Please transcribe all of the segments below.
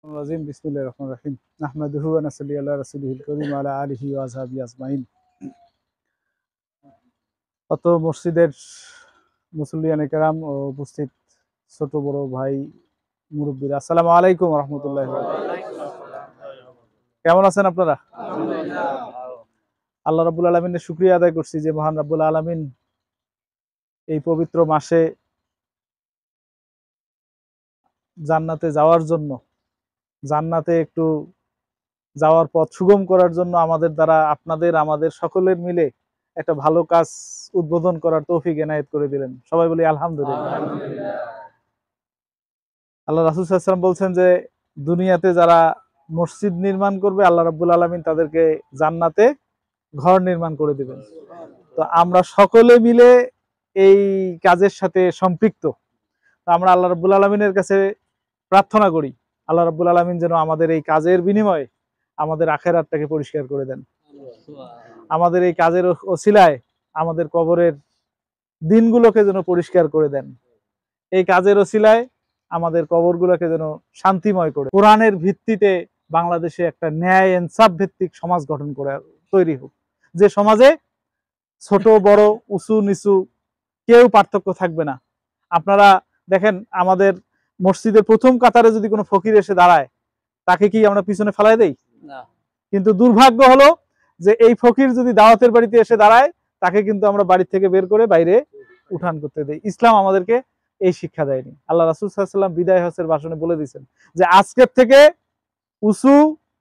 রাজিম বিসমিল্লাহির রহমানির রহিম নাহমাদুহু ওয়া নাসাল্লি আলা রাসূলিহিল কারীম ওয়া আলা আলিহি ওয়া আসহাবিহি আজমাইন। অত মসজিদের মুসল্লিয়ানে কেরাম ও উপস্থিত ছোট বড় ভাই মুরব্বীরা, আসসালামু আলাইকুম ওয়া রাহমাতুল্লাহি ওয়া বারাকাতুহু। কেমন আছেন আপনারা? আল্লাহ রাব্বুল আলামিনের শুকরিয়া আদায় করছি যে মহান রাব্বুল আলামিন এই পবিত্র মাসে জান্নাতে যাওয়ার জন্য, জান্নাতে একটু যাওয়ার পথ সুগম করার জন্য আমাদের দ্বারা আপনাদের আমাদের সকলের মিলে একটা ভালো কাজ উদ্বোধন করার তৌফিক এনায়েত করে দিলেন। সবাই বলি আলহামদুলিল্লাহ। আল্লাহ রাসূল সাল্লাল্লাহু আলাইহি ওয়াসাল্লাম বলছেন যে দুনিয়াতে যারা মসজিদ নির্মাণ করবে আল্লাহ রাব্বুল আলামিন তাদেরকে জান্নাতে ঘর নির্মাণ করে দিবেন। তো আমরা সকলে মিলে এই কাজের সাথে সম্পৃক্ত। তো আমরা আল্লাহ রাব্বুল আলামিনের কাছে প্রার্থনা করি আল্লাহ রাব্বুল আলামিন যেন আমাদের এই কাজের বিনিময়ে আমাদের আখিরাতটাকে পরিষ্কার করে দেন। আমাদের এই কাজের ওসিলায় আমাদের কবরের দিনগুলোকে যেন পরিষ্কার করে দেন। এই কাজের ওসিলায় আমাদের কবরগুলোকে যেন শান্তিময় করে কোরআনের ভিত্তিতে বাংলাদেশে একটা ন্যায় ইনসাফ ভিত্তিক সমাজ গঠন করে তৈরি হোক, যে সমাজে ছোট বড় উঁচু নিচু কেউ পার্থক্য থাকবে না। আপনারা দেখেন আমাদের মসজিদের প্রথম কাতারে যদি কোনো ফকির এসে দাঁড়ায় তাকে কি আমরা পিছনে ফেলাই দেই? না। কিন্তু দুর্ভাগ্য হলো যে এই ফকির যদি দাওয়াতের বাড়িতে এসে দাঁড়ায় তাকে কিন্তু আমরা বাড়ি থেকে বের করে বাইরে উঠান করতে দেই। ইসলাম আমাদেরকে এই শিক্ষা দেয়নি। আল্লাহ রাসূল সাল্লাল্লাহু আলাইহি ওয়াসাল্লাম বিদায় হজের ভাষণে বলে দিয়েছেন যে আজকের থেকে উঁচু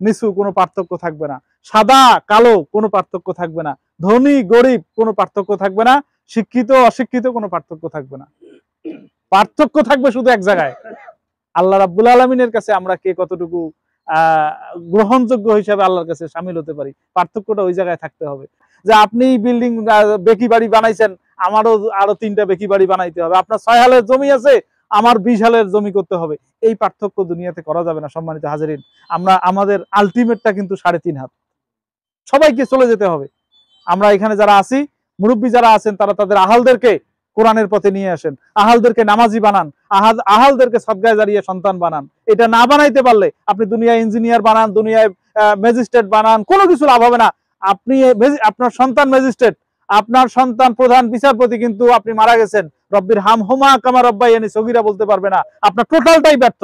নিচু কোনো পার্থক্য থাকবে না, সাদা কালো কোনো পার্থক্য থাকবে না, ধনী গরিব কোনো পার্থক্য থাকবে না, শিক্ষিত অশিক্ষিত কোনো পার্থক্য থাকবে না। পার্থক্য থাকবে শুধু এক জায়গায়, আল্লাহ রাব্বুল আলামিনের কাছে আমরা কে কতটুকু গ্রহণযোগ্য হিসাবে আল্লাহর কাছে শামিল হতে পারি। পার্থক্যটা ওই জায়গায় থাকতে হবে। যে আপনি বিল্ডিং বেকি বাড়ি বানাইছেন, আমারও আরো 3টা বেকি বাড়ি বানাইতে হবে। আপনার 6 হালের জমি আছে, আমার 20 হালের জমি করতে হবে। এই পার্থক্য দুনিয়াতে করা যাবে না। সম্মানিত হাজিরিন, আমরা আমাদের আলটিমেটটা কিন্তু 3.5 হাত। সবাইকে চলে যেতে হবে। আমরা এখানে যারা আছি, মুরব্বী যারা আছেন, তারা তাদের আহালদেরকে কোরআনের পথে নিয়ে আসেন, আহালদেরকে নামাজি বানান, আহালদেরকে সদগায়ে জারিয়া সন্তান বানান। এটা না বানাইতে পারলে আপনি দুনিয়ায় ইঞ্জিনিয়ার বানান, দুনিয়ায় ম্যাজিস্ট্রেট বানান, কোনো কিছু লাভ হবে না। আপনি আপনার সন্তান ম্যাজিস্ট্রেট, আপনার সন্তান প্রধান বিচারপতি, কিন্তু আপনি মারা গেছেন, রব্বির হামহুমা কামা রাব্বায়ানি সগীরা বলতে পারবে না। আপনার টোটালটাই ব্যর্থ।